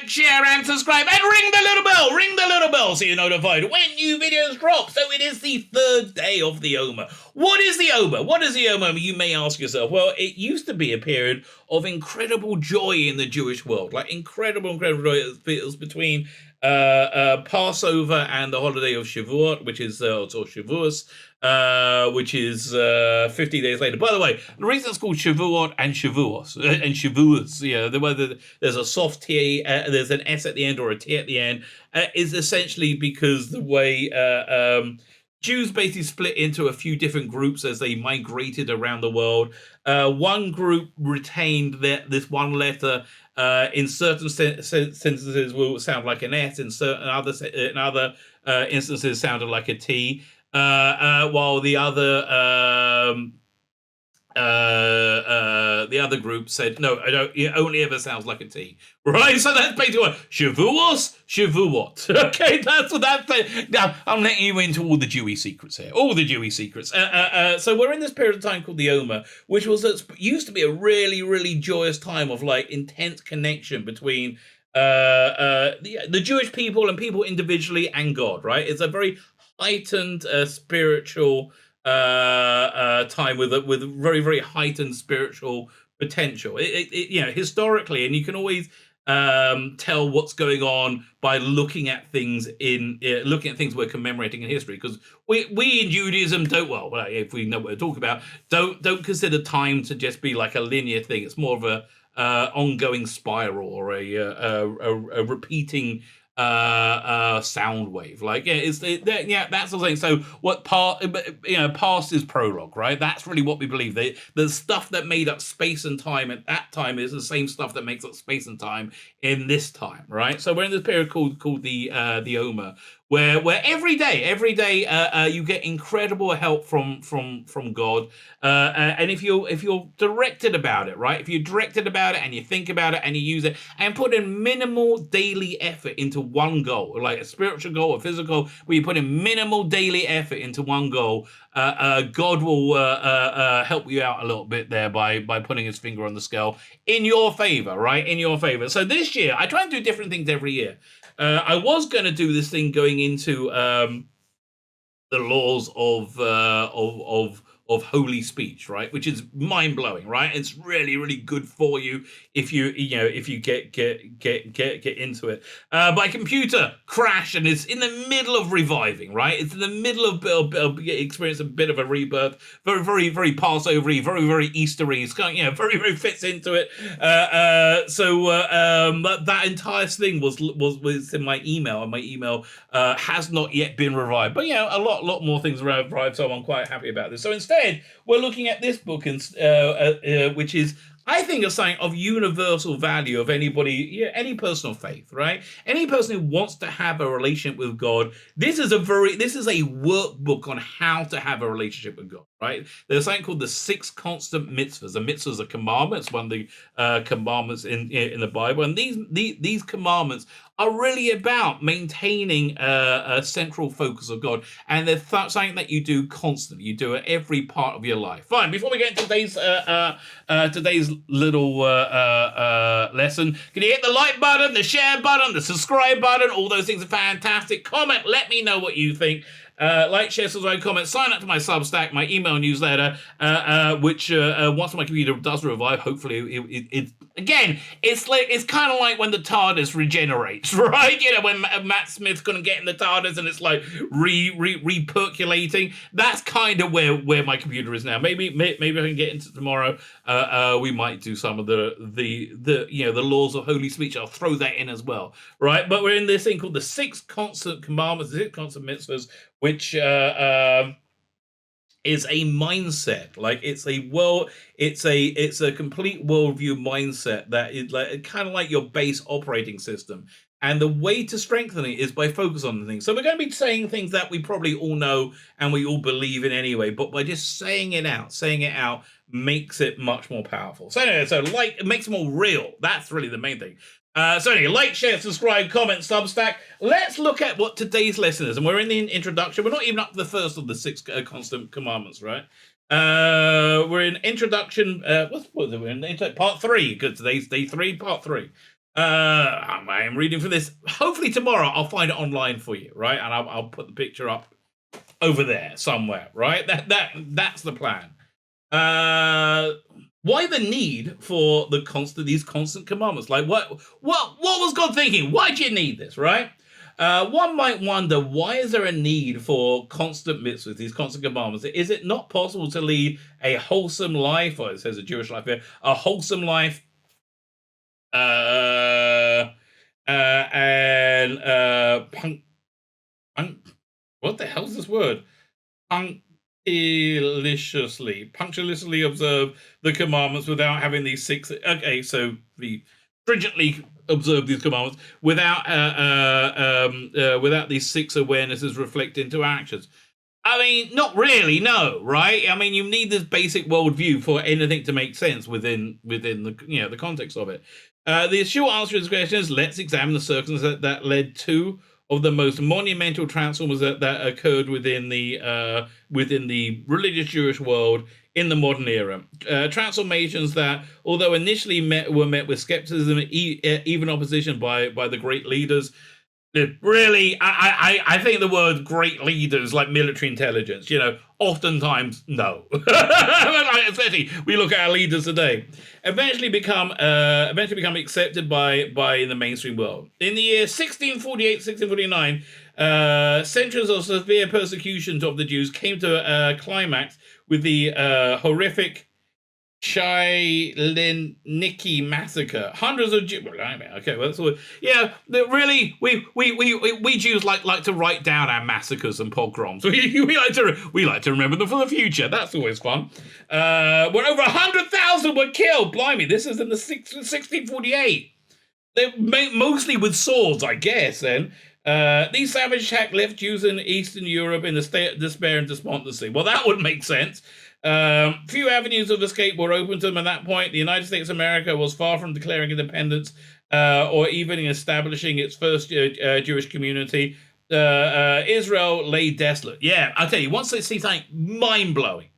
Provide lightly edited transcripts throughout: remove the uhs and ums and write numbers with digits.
like, share, and subscribe, and ring the little bell. Ring the little bell so you're notified when new videos drop. So it is the third day of the Omer. What is the Omer? What is the Omer? You may ask yourself. Well, it used to be a period of incredible joy in the Jewish world, like incredible joy. It was between Passover and the holiday of Shavuot, which is or Shavuos, which is 50 days later. By the way, the reason it's called Shavuot and Shavuos and Shavuos, whether there's a soft T, there's an S at the end or a T at the end, is essentially because the way Jews basically split into a few different groups as they migrated around the world. One group retained this one letter. In certain sentences will sound like an S, in other instances sounded like a T, while the other group said no, I don't. It only ever sounds like a T, right? So that's basically what Shavuos, Shavuot. Okay, that's what that's it. Now I'm letting you into all the Jewy secrets here, all the Jewy secrets. So we're in this period of time called the Omer, which used to be a really, really joyous time of like intense connection between the Jewish people and people individually and God. Right? It's a very heightened spiritual time with very, very heightened spiritual potential. Historically, and you can always tell what's going on by looking at things we're commemorating in history, because we in Judaism if we know what we're talking about, don't consider time to just be like a linear thing. It's more of a ongoing spiral or a repeating sound wave. Like that's the thing. So what past is prologue, right? That's really what we believe. The stuff that made up space and time at that time is the same stuff that makes up space and time in this time, right? So we're in this period called the Omer, where every day you get incredible help from God, and if you're directed about it, right? If you're directed about it and you think about it and you use it and put in minimal daily effort into one goal, like a spiritual goal, a physical goal, where you put in minimal daily effort into one goal, God will help you out a little bit there by putting his finger on the scale in your favor, right? In your favor. So this year, I try and do different things every year. I was going to do this thing going into the laws of holy speech, right? Which is mind blowing, right? It's really, really good for you if you get into it. My computer crashed and it's in the middle of reviving, right? It's in the middle of experience a bit of a rebirth. Very, very, very Passover-y, very, very Easter-y. It's kind of, very, very fits into it. But that entire thing was in my email, and my email has not yet been revived. But a lot more things are revived, so I'm quite happy about this. So instead, we're looking at this book, which is, I think, a sign of universal value of anybody, any personal faith, right? Any person who wants to have a relationship with God. This is a workbook on how to have a relationship with God, right? There's something called the 6 constant mitzvahs. The mitzvahs are commandments, one of the commandments in the Bible, and these commandments are really about maintaining a central focus of God, and they're something that you do constantly. You do it every part of your life. Fine. Before we get into today's little lesson, can you hit the like button, the share button, the subscribe button? All those things are fantastic. Comment. Let me know what you think. Like, share, subscribe, comment, sign up to my Substack, my email newsletter, which once my computer does revive, hopefully it's kind of like when the TARDIS regenerates, right? When Matt Smith couldn't get in the TARDIS and it's like re-percolating. That's kind of where my computer is now. Maybe I can get into tomorrow. We might do some of the laws of holy speech. I'll throw that in as well, right? But we're in this thing called the 6 constant commandments, the 6 constant mitzvahs, which is a mindset. Like it's a complete worldview mindset that is like kind of like your base operating system. And the way to strengthen it is by focus on the things. So we're going to be saying things that we probably all know and we all believe in anyway, but by just saying it out makes it much more powerful. So anyway, it makes it more real. That's really the main thing. So anyway, like, share, subscribe, comment, Substack. Let's look at what today's lesson is. And we're in the introduction. We're not even up to the first of the 6 constant commandments, right? We're in introduction. What is it? We're in part 3, because today's day 3, part 3. I am reading from this. Hopefully tomorrow I'll find it online for you, right? And I'll put the picture up over there somewhere, right? That's the plan. Why the need for these constant commandments? Like what was God thinking? Why do you need this, right? One might wonder, why is there a need for constant mitzvahs, these constant commandments? Is it not possible to lead a wholesome life, or it says a Jewish life here, a wholesome life, and what the hell's this word? Punctiliously observe the commandments without having these six. Okay, so we stringently observe these commandments without these six awarenesses reflect into actions. I mean, not really, no, right? I mean, you need this basic worldview for anything to make sense within the the context of it. The short answer to this question is, let's examine the circumstances that led to of the most monumental transformations that occurred within the religious Jewish world in the modern era. Transformations that, although initially were met with skepticism, even opposition by the great leaders. Really, I think the word great leaders, like military intelligence, oftentimes no. Especially we look at our leaders today. Eventually become accepted by the mainstream world. In the year 1648, 1649, centuries of severe persecutions of the Jews came to a climax with the horrific Chaileniki massacre. Hundreds of Jews. Okay, well that's all. Yeah, really, we Jews like to write down our massacres and pogroms. We like to remember them for the future. That's always fun. When over 100,000 were killed. Blimey, this is in the 1648. They mostly with swords, I guess. Then. These savage attacks left Jews in Eastern Europe in a state of despair and despondency. Well, that would make sense. Few avenues of escape were open to them at that point. The United States of America was far from declaring independence or even establishing its first Jewish community. Israel lay desolate. Yeah, I'll tell you, once they see something mind-blowing,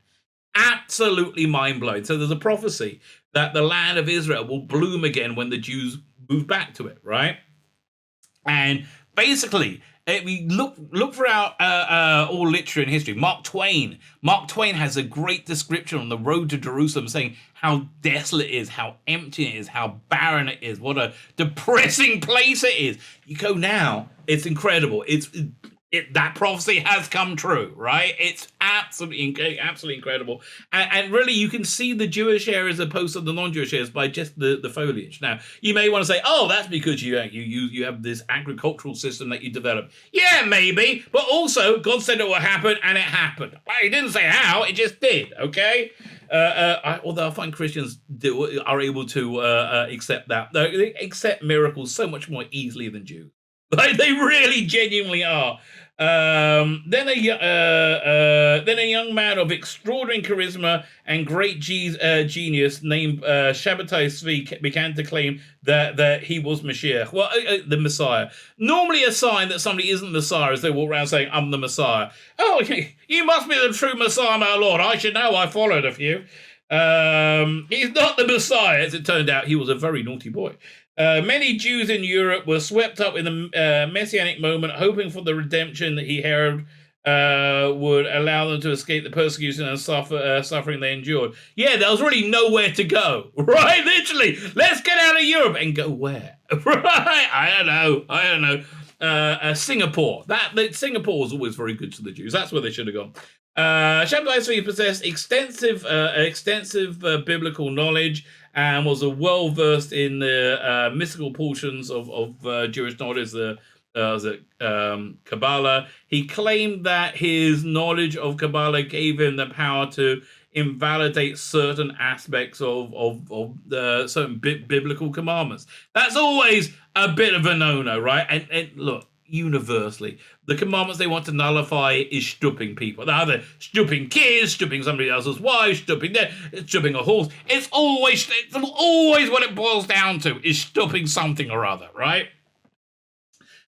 absolutely mind-blowing. So there's a prophecy that the land of Israel will bloom again when the Jews move back to it, right? And basically, we look throughout all literature and history. Mark Twain has a great description on the road to Jerusalem, saying how desolate it is, how empty it is, how barren it is, what a depressing place it is. You go now, it's incredible. That prophecy has come true, right? It's absolutely incredible, and really you can see the Jewish areas opposed to the non-Jewish areas by just the foliage. Now you may want to say, "Oh, that's because you have this agricultural system that you developed." Yeah, maybe, but also God said it will happen, and it happened. Well, He didn't say how; it just did. Okay. Although I find Christians are able to accept that. They accept miracles so much more easily than Jews. Like they really genuinely are. Then a young man of extraordinary charisma and great genius named Shabbatai Tzvi began to claim that he was Mashiach. Well, the Messiah. Normally a sign that somebody isn't the Messiah is they walk around saying, "I'm the Messiah." Oh, you must be the true Messiah, my Lord. I should know, I followed a few. He's not the Messiah. As it turned out, he was a very naughty boy. Many Jews in Europe were swept up in the Messianic moment, hoping for the redemption that he heralded would allow them to escape the persecution and suffering they endured. Yeah, there was really nowhere to go, right? Literally, let's get out of Europe and go where? Right? I don't know. Singapore. Singapore was always very good to the Jews. That's where they should have gone. Shabbatai Tzvi possessed extensive biblical knowledge and was well versed in the mystical portions of Jewish knowledge, Kabbalah. He claimed that his knowledge of Kabbalah gave him the power to invalidate certain aspects of certain biblical commandments. That's always a bit of a no-no, right? And look, universally, the commandments they want to nullify is stooping people. They're either stooping kids, stooping somebody else's wife, stooping a horse. It's always what it boils down to is stooping something or other, right?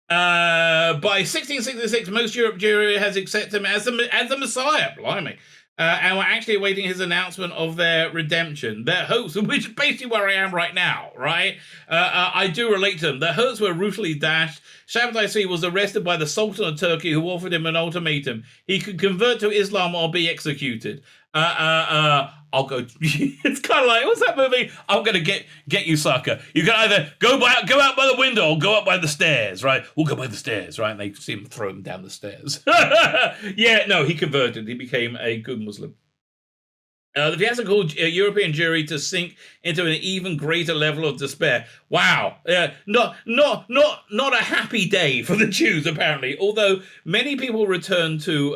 By 1666, most Europe has accepted him as the Messiah. Blimey. and were actually awaiting his announcement of their redemption. Their hopes, which is basically where I am right now, right? I do relate to them. Their hopes were ruthlessly dashed. Shabtai Tzvi was arrested by the Sultan of Turkey, who offered him an ultimatum. He could convert to Islam or be executed. I'll go. It's kind of like, what's that movie? I'm gonna get you, sucker. You can either go out by the window or go up by the stairs, right? We'll go by the stairs, right? And they see him throw him down the stairs. Yeah, no, he converted. He became a good Muslim. The fiasco caused a European jury to sink into an even greater level of despair. Wow, not a happy day for the Jews apparently. Although many people return to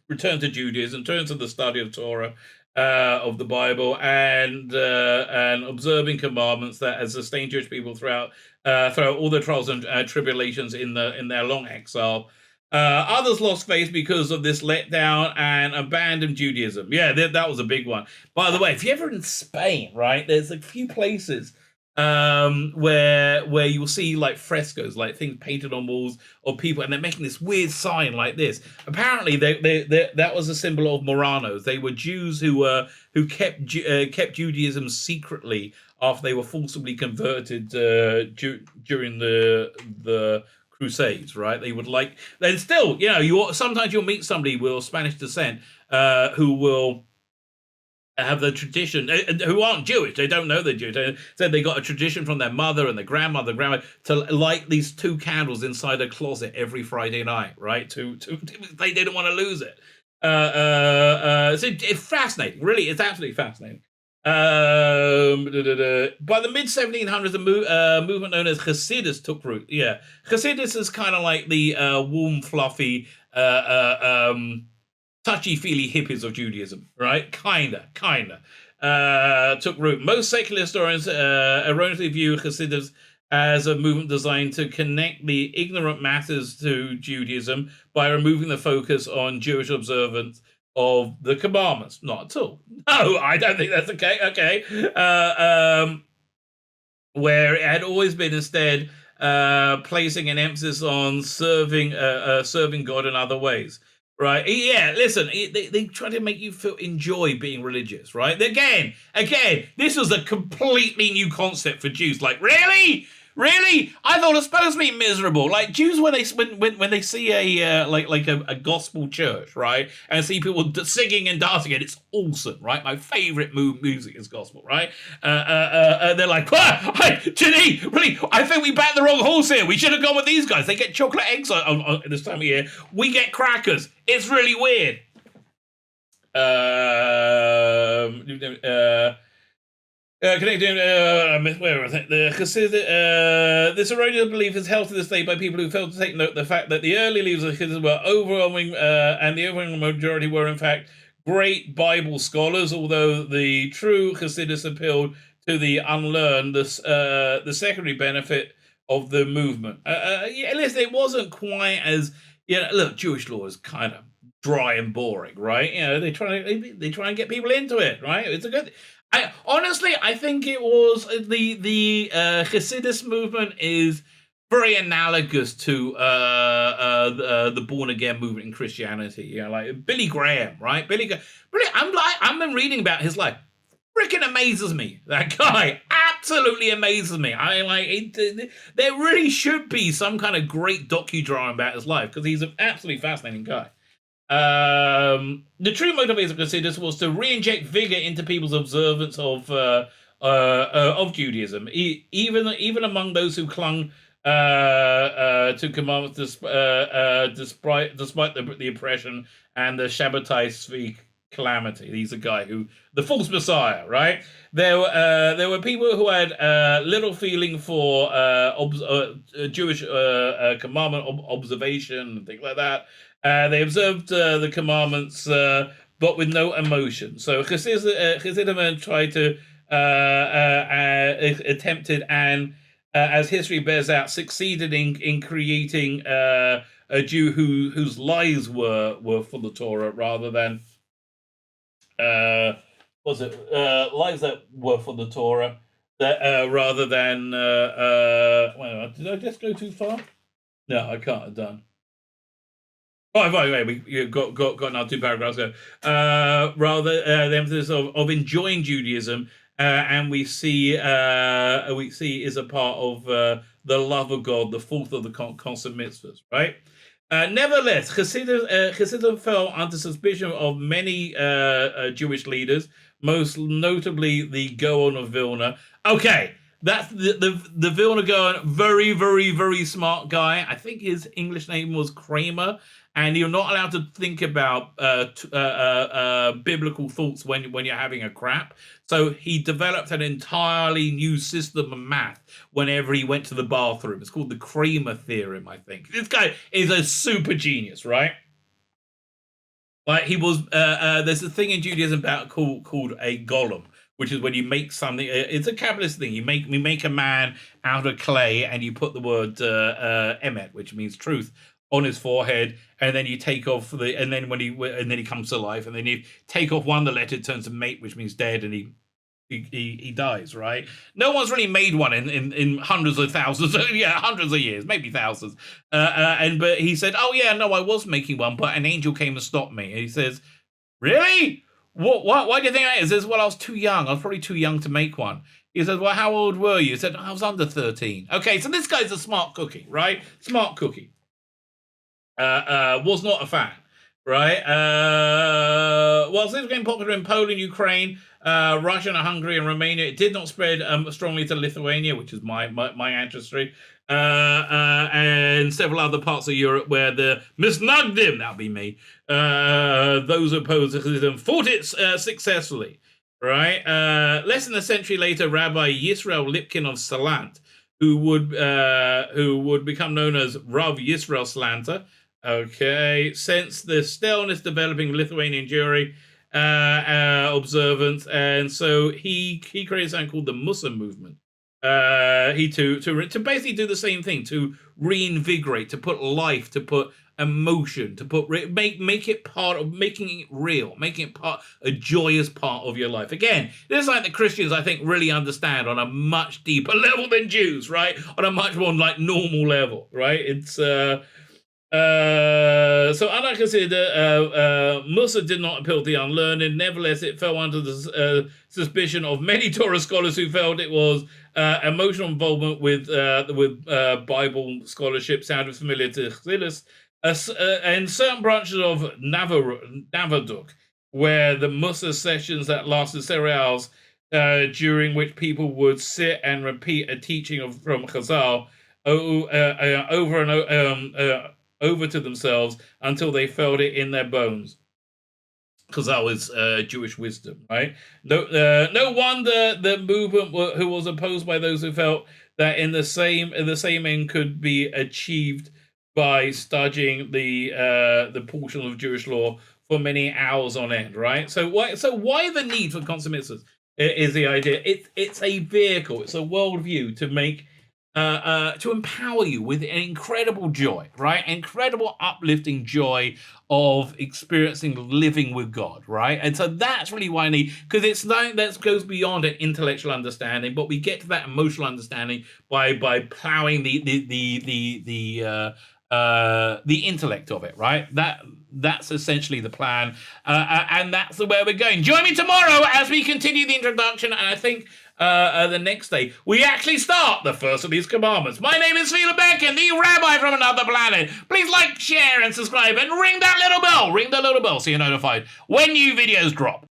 Judaism, turn to the study of Torah, of the Bible, and observing commandments that has sustained Jewish people throughout all the trials and tribulations in their long exile. Others lost faith because of this letdown and abandoned Judaism. Yeah, that was a big one. By the way, if you're ever in Spain, right, there's a few places where you'll see like frescoes, like things painted on walls of people, and they're making this weird sign like this. Apparently, that was a symbol of Moranos. They were Jews who kept Judaism secretly after they were forcibly converted during the Crusades, right? They would then still, sometimes you'll meet somebody with Spanish descent who will have the tradition, who aren't Jewish, they don't know they're Jewish. They said they got a tradition from their mother and their grandmother to light these 2 candles inside a closet every Friday night, right? They didn't want to lose it. So it's fascinating, really, it's absolutely fascinating. By the mid 1700s, the movement known as Hasidus took root. Yeah, Hasidus is kind of like the warm, fluffy, touchy-feely hippies of Judaism, right? Kinda. Took root. Most secular historians erroneously view Hasidus as a movement designed to connect the ignorant masses to Judaism by removing the focus on Jewish observance of the commandments. Not at all. No, I don't think that's okay. Okay. Where it had always been instead placing an emphasis on serving God in other ways. Right? Yeah, listen, they try to make you enjoy being religious, right? Again, this was a completely new concept for Jews. Like, really? I thought it was supposed to be miserable. Like Jews, when they see a gospel church, right, and see people singing and dancing, it, it's awesome, right? My favorite music is gospel, right? They're like, Jenny, really, I think we backed the wrong horse here. We should have gone with these guys. They get chocolate eggs on this time of year. We get crackers. It's really weird. Where was it? This erroneous belief is held to this day by people who failed to take note of the fact that the early leaders of Hasidus were overwhelming, and the overwhelming majority were in fact great Bible scholars. Although the true Hasidus appealed to the unlearned, the secondary benefit of the movement. Listen, it wasn't quite as look, Jewish law is kind of dry and boring, right? They try and get people into it, right? It's a good. I think it was the Hasidus movement is very analogous to the born again movement in Christianity. Like Billy Graham, right? I've been reading about his life. Freaking amazes me. That guy absolutely amazes me. There really should be some kind of great docudrama about his life because he's an absolutely fascinating guy. The true motivation of Hasidus was to re-inject vigor into people's observance of Judaism, even among those who clung to commandments despite the oppression and the Shabbatai Tzvi calamity. He's a guy the false messiah, right? There were people who had little feeling for Jewish commandment observation and things like that. They observed the commandments, but with no emotion. So Chassidim tried to attempted and, as history bears out, succeeded in creating a Jew whose lies were for the Torah rather than lies that were for the Torah rather than did I just go too far? No, I can't have done. Oh, by the way, we got now 2 paragraphs ago. Rather, the emphasis of enjoying Judaism, and we see is a part of the love of God, the fourth of the constant mitzvahs, right? Nevertheless, Chassidim fell under suspicion of many Jewish leaders, most notably the Gaon of Vilna. Okay, that's the Vilna Gaon, very, very, very smart guy. I think his English name was Kramer, and you're not allowed to think about biblical thoughts when you're having a crap. So he developed an entirely new system of math whenever he went to the bathroom. It's called the Kramer theorem, I think. This guy is a super genius, right? Like he was. There's a thing in Judaism called a golem, which is when you make something. It's a Kabbalist thing. You make a man out of clay, and you put the word emet, which means truth, on his forehead, and then you take off and then he comes to life, and then you take off one of the letters, it turns to mate, which means dead, and he dies, right? No one's really made one in hundreds of thousands, yeah, hundreds of years, maybe thousands. But he said, "Oh yeah, no, I was making one, but an angel came and stopped me." And he says, "Really? What? Why do you think that is?" He says, "Well, I was too young. I was probably too young to make one." He says, "Well, how old were you?" He said, "I was under 13." Okay, so this guy's a smart cookie, right? Smart cookie. Was not a fan, right? Whilst this became popular in Poland, Ukraine, Russia, and Hungary, and Romania, it did not spread strongly to Lithuania, which is my ancestry, and several other parts of Europe where the Misnagdim, that'll be me, those opposed to Chassidim, fought it successfully, right? Less than a century later, Rabbi Yisrael Lipkin of Salant, who would become known as Rav Yisrael Salanter. Okay, since the staleness developing Lithuanian Jewry observance, and so he created something called the Musa movement. He to basically do the same thing, to reinvigorate, to put life, to put emotion, to put make it part of, making it real, making it a joyous part of your life. Again, this is like the Christians, I think, really understand on a much deeper level than Jews, right? On a much more like normal level, right? It's so unlike consider, Musa did not appeal to the unlearned. Nevertheless, it fell under the suspicion of many Torah scholars who felt it was emotional involvement with Bible scholarship sounded familiar to Chassidus, and certain branches of Navaduk, where the Musa sessions that lasted several hours, during which people would sit and repeat a teaching from Chazal over and over to themselves until they felt it in their bones, because that was Jewish wisdom, right? No wonder the movement who was opposed by those who felt that in the same end could be achieved by studying the portion of Jewish law for many hours on end, right? So why the need for constant mitzvahs is the idea. It's a vehicle, it's a worldview to make. To empower you with an incredible joy, right? Incredible uplifting joy of experiencing living with God, right? And so that's really why I need, because it's something that goes beyond an intellectual understanding, but we get to that emotional understanding by plowing the intellect of it, right? That's essentially the plan, and that's where we're going. Join me tomorrow as we continue the introduction, and I think the next day we actually start the first of these commandments. My name is Tzvi Lebetkin, the rabbi from another planet. Please like, share, and subscribe, and ring that little bell. Ring the little bell so you're notified when new videos drop.